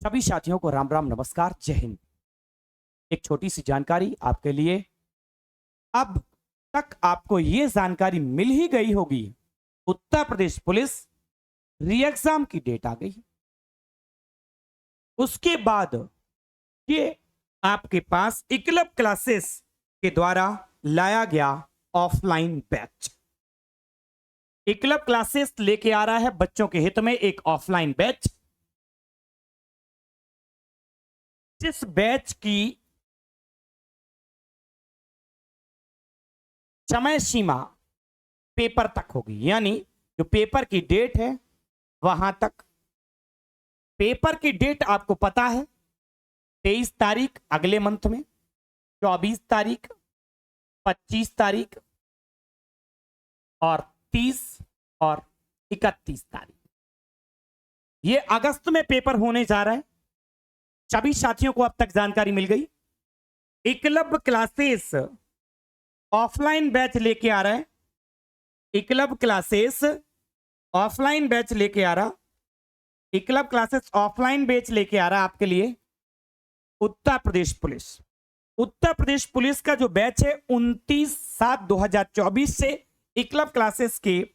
सभी साथियों को राम राम नमस्कार जय हिंद। एक छोटी सी जानकारी आपके लिए। अब तक आपको यह जानकारी मिल ही गई होगी, उत्तर प्रदेश पुलिस री एग्जाम की डेट आ गई। उसके बाद ये आपके पास एकलव्य क्लासेस के द्वारा लाया गया ऑफलाइन बैच। एकलव्य क्लासेस लेके आ रहा है बच्चों के हित में एक ऑफलाइन बैच, जिस बैच की समय सीमा पेपर तक होगी, यानी जो पेपर की डेट है वहां तक। पेपर की डेट आपको पता है 23 तारीख अगले मंथ में, 24 तारीख, 25 तारीख और 30 और 31 तारीख। ये अगस्त में पेपर होने जा रहा है। सभी साथियों को अब तक जानकारी मिल गई। एकलव्य क्लासेस ऑफलाइन बैच लेके आ रहा है। एकलव्य क्लासेस ऑफलाइन बैच लेके आ रहा। एकलव्य क्लासेस ऑफलाइन बैच लेके आ रहा आपके लिए उत्तर प्रदेश पुलिस। उत्तर प्रदेश पुलिस का जो बैच है 29/7/2024 से एकलव्य क्लासेस के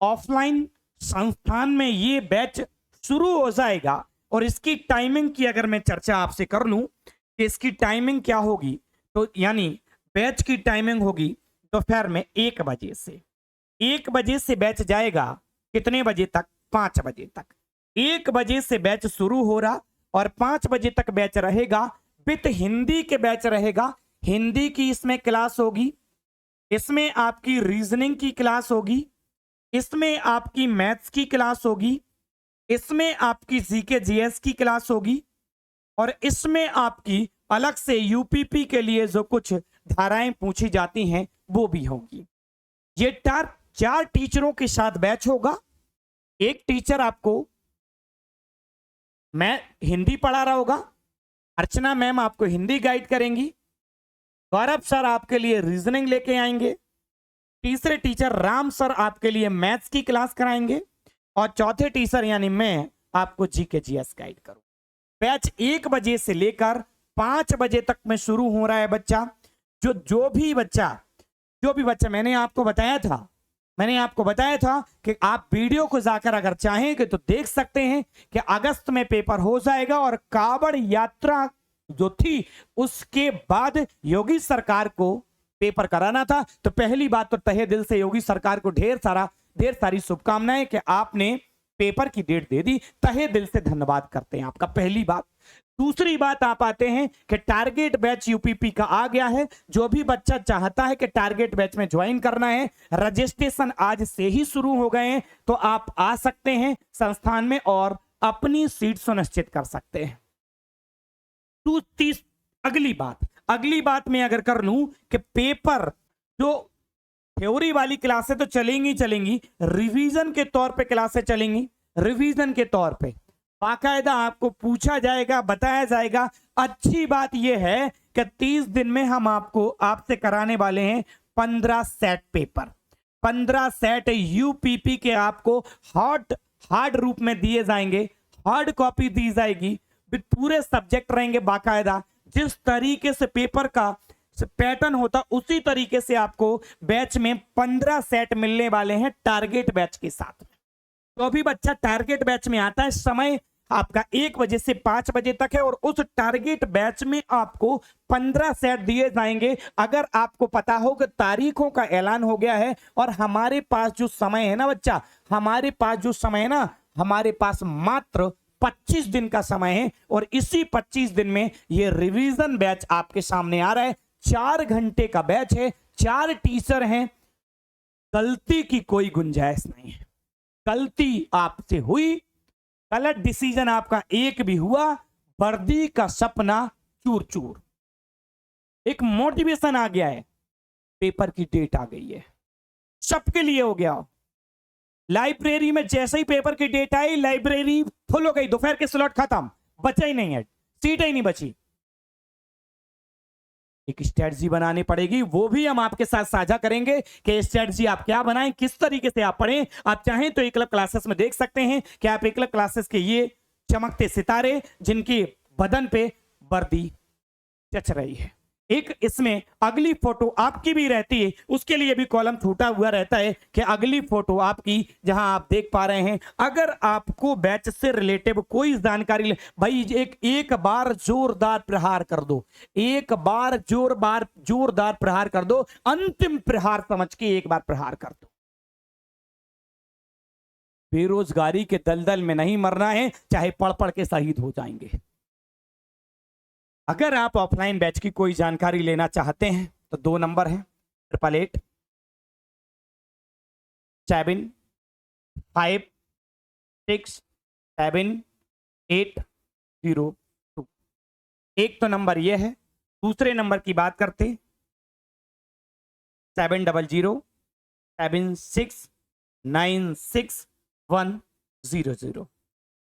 ऑफलाइन संस्थान में ये बैच शुरू हो जाएगा। और इसकी टाइमिंग की अगर मैं चर्चा आपसे कर लूं कि इसकी टाइमिंग क्या होगी, तो यानी बैच की टाइमिंग होगी दोपहर में 1 बजे से। 1 बजे से बैच जाएगा कितने बजे तक? 5 बजे तक। 1 बजे से बैच शुरू हो रहा और 5 बजे तक बैच रहेगा। विथ हिंदी के बैच रहेगा। हिंदी की इसमें क्लास होगी, इसमें आपकी रीजनिंग की क्लास होगी, इसमें आपकी मैथ्स की क्लास होगी, इसमें आपकी जीके जीएस की क्लास होगी और इसमें आपकी अलग से यूपीपी के लिए जो कुछ धाराएं पूछी जाती हैं वो भी होगी। ये 4 टीचरों के साथ बैच होगा। एक टीचर आपको मैं हिंदी पढ़ा रहा होगा, अर्चना मैम आपको हिंदी गाइड करेंगी, गौरव सर आपके लिए रीजनिंग लेके आएंगे, तीसरे टीचर राम सर आपके लिए मैथ्स की क्लास कराएंगे और चौथे टीचर यानी मैं आपको जीके जीएस गाइड करूं। बैच 1 बजे से लेकर 5 बजे तक में शुरू हो रहा है बच्चा। जो भी बच्चा मैंने आपको बताया था कि आप वीडियो को जाकर अगर चाहेंगे तो देख सकते हैं कि अगस्त में पेपर हो जाएगा। और कांवड़ यात्रा जो थी उसके बाद योगी सरकार को पेपर कराना था। तो पहली बात तो तहे दिल से योगी सरकार को ढेर सारी शुभकामनाएं कि आपने पेपर की डेट दे दी। तहे दिल से धन्यवाद करते हैं आपका, पहली बात। दूसरी बात आप आते हैं कि टारगेट बैच यूपीपी का आ गया है। जो भी बच्चा चाहता है कि टारगेट बैच में ज्वाइन करना है, रजिस्ट्रेशन आज से ही शुरू हो गए हैं, तो आप आ सकते हैं संस्थान में और अपनी सीट सुनिश्चित कर सकते हैं। अगली बात मैं अगर कर लूं कि पेपर जो थ्योरी वाली क्लासें तो चलेंगी, रिवीजन के तौर पे क्लासें चलेंगी। रिवीजन के तौर पे बाकायदा आपको पूछा जाएगा, बताया जाएगा। अच्छी बात यह है कि 30 दिन में हम आपसे कराने वाले हैं 15 सेट पेपर। 15 सेट यूपीपी के आपको हार्ड रूप में दिए जाएंगे, हार्ड कॉपी दी जाएगी, पूरे सब्जेक्ट रहेंगे बाकायदा। जिस तरीके से पेपर का पैटर्न होता उसी तरीके से आपको बैच में 15 सेट मिलने वाले हैं टारगेट बैच के साथ। तो अभी बच्चा टारगेट बैच में आता है, समय आपका 1 बजे से 5 बजे तक है और उस टारगेट बैच में आपको 15 सेट दिए जाएंगे। अगर आपको पता हो कि तारीखों का ऐलान हो गया है और हमारे पास जो समय है ना बच्चा, हमारे पास मात्र 25 दिन का समय है और इसी 25 दिन में ये रिवीजन बैच आपके सामने आ रहा है। 4 घंटे का बैच है, 4 टीचर हैं। गलती की कोई गुंजाइश नहीं है। गलती आपसे हुई, गलत डिसीजन आपका एक भी हुआ, वर्दी का सपना चूर चूर। एक मोटिवेशन आ गया है, पेपर की डेट आ गई है, सबके लिए हो गया। लाइब्रेरी में जैसे ही पेपर की डेट आई, लाइब्रेरी फुल हो गई, दोपहर के स्लॉट खत्म, बचा ही नहीं है, सीट ही नहीं बची। एक स्ट्रेटजी बनानी पड़ेगी, वो भी हम आपके साथ साझा करेंगे कि स्ट्रेटजी आप क्या बनाएं, किस तरीके से आप पढ़ें। आप चाहें तो एकलव्य क्लासेस में देख सकते हैं कि आप एकलव्य क्लासेस के ये चमकते सितारे जिनके बदन पे वर्दी जच रही है। एक इसमें अगली फोटो आपकी भी रहती है, उसके लिए भी कॉलम छूटा हुआ रहता है कि अगली फोटो आपकी, जहां आप देख पा रहे हैं। अगर आपको बैच से रिलेटेड कोई जानकारी भाई एक बार जोरदार प्रहार कर दो, एक बार जोरदार प्रहार कर दो, अंतिम प्रहार समझ के एक बार प्रहार कर दो। बेरोजगारी के दलदल में नहीं मरना है, चाहे पढ़ पढ़ के शहीद हो जाएंगे। अगर आप ऑफलाइन बैच की कोई जानकारी लेना चाहते हैं तो 2 नंबर है 8887567802। एक तो नंबर ये है। दूसरे नंबर की बात करते 700776961100।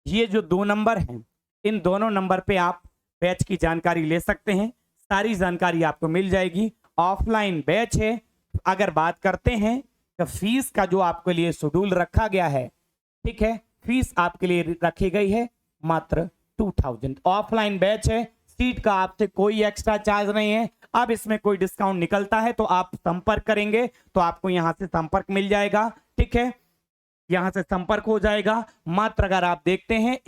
ये जो 2 नंबर हैं, इन दोनों नंबर पे आप बैच की जानकारी ले सकते हैं। सारी जानकारी आपको मिल जाएगी। ऑफलाइन बैच है। अगर बात करते हैं तो फीस का जो आपके लिए शेड्यूल रखा गया है, ठीक है, फीस आपके लिए रखी गई है मात्र 2000। ऑफलाइन बैच है, सीट का आपसे कोई एक्स्ट्रा चार्ज नहीं है। अब इसमें कोई डिस्काउंट निकलता है तो आप संपर्क करेंगे तो आपको यहां से संपर्क मिल जाएगा, ठीक है, यहां से संपर्क हो जाएगा। मात्र अगर आप देखते हैं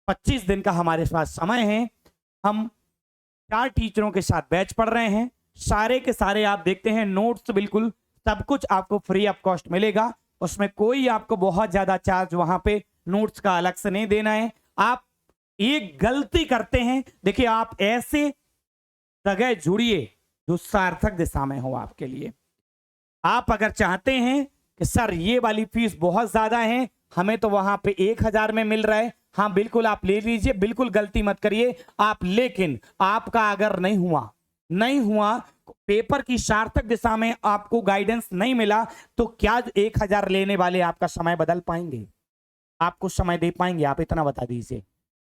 25 दिन का हमारे पास समय है। हम 4 टीचरों के साथ बैच पढ़ रहे हैं। सारे के सारे आप देखते हैं नोट्स, बिल्कुल सब कुछ आपको फ्री ऑफ कॉस्ट मिलेगा। उसमें कोई आपको बहुत ज्यादा चार्ज वहां पे नोट्स का अलग से नहीं देना है। आप एक गलती करते हैं, देखिए, आप ऐसे जगह जुड़िए जो सार्थक दिशा में हो आपके लिए। आप अगर चाहते हैं कि सर ये वाली फीस बहुत ज्यादा है, हमें तो वहां पे 1000 में मिल रहा है, हाँ बिल्कुल आप ले लीजिए, बिल्कुल गलती मत करिए आप। लेकिन आपका अगर नहीं हुआ पेपर की सार्थक दिशा में आपको गाइडेंस नहीं मिला, तो क्या 1000 लेने वाले आपका समय बदल पाएंगे? आपको समय दे पाएंगे? आप इतना बता दीजिए।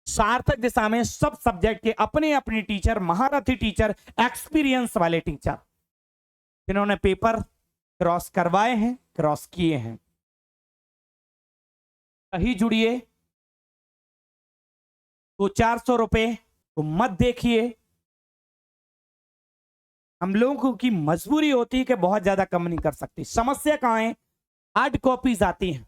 सार्थक दिशा में सब सब्जेक्ट के अपने अपने टीचर, महारथी टीचर, एक्सपीरियंस वाले टीचर, जिन्होंने पेपर क्रॉस करवाए हैं, क्रॉस किए हैं, कहीं जुड़िए। तो 400 रुपए तो मत देखिए। हम लोगों की मजबूरी होती है कि बहुत ज्यादा कम नहीं कर सकती। समस्या कहां है? हार्ड कॉपीज आती हैं,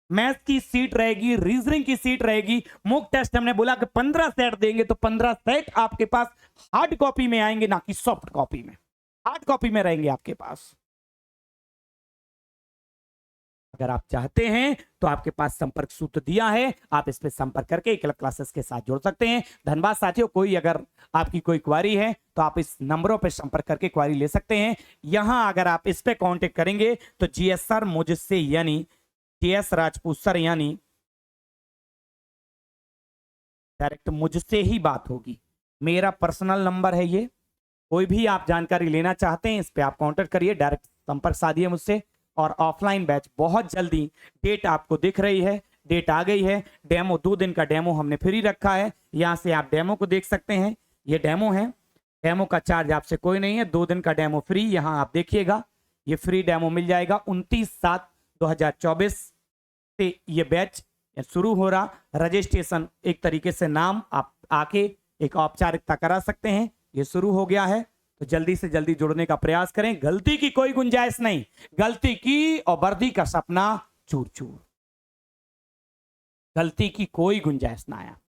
मैथ की सीट रहेगी, रीजनिंग की सीट रहेगी, मॉक टेस्ट हमने बोला कि 15 सेट देंगे, तो 15 सेट आपके पास हार्ड कॉपी में आएंगे, ना कि सॉफ्ट कॉपी में। हार्ड कॉपी में रहेंगे आपके पास। अगर आप चाहते हैं तो आपके पास संपर्क सूत्र दिया है, आप इस पे संपर्क करके एकल क्लासेस के साथ जुड़ सकते हैं। धन्यवाद साथियों। कोई अगर आपकी कोई क्वारी है तो आप इस नंबरों पे संपर्क करके क्वारी ले सकते हैं। यहां अगर आप इस पे कांटेक्ट करेंगे तो जीएस सर मुझसे, यानी जीएस राजपूत सर, यानी डायरेक्ट मुझसे ही बात होगी। मेरा पर्सनल नंबर है ये। कोई भी आप जानकारी लेना चाहते हैं इस पे आप कांटेक्ट करिए, डायरेक्ट संपर्क साधिए मुझसे। और ऑफलाइन बैच बहुत जल्दी, डेट आपको दिख रही है, डेट आ गई है। डेमो 2 दिन का डेमो हमने फ्री रखा है, यहां से आप डेमो को देख सकते हैं। ये डेमो है, डेमो का चार्ज आपसे कोई नहीं है, 2 दिन का डेमो फ्री। यहां आप देखिएगा ये फ्री डेमो मिल जाएगा। 29/7/2024 से ये बैच शुरू हो रहा। रजिस्ट्रेशन एक तरीके से नाम आप आके एक औपचारिकता करा सकते हैं। ये शुरू हो गया है, तो जल्दी से जल्दी जुड़ने का प्रयास करें। गलती की कोई गुंजाइश नहीं, गलती की और वर्दी का सपना चूर चूर, गलती की कोई गुंजाइश ना आया।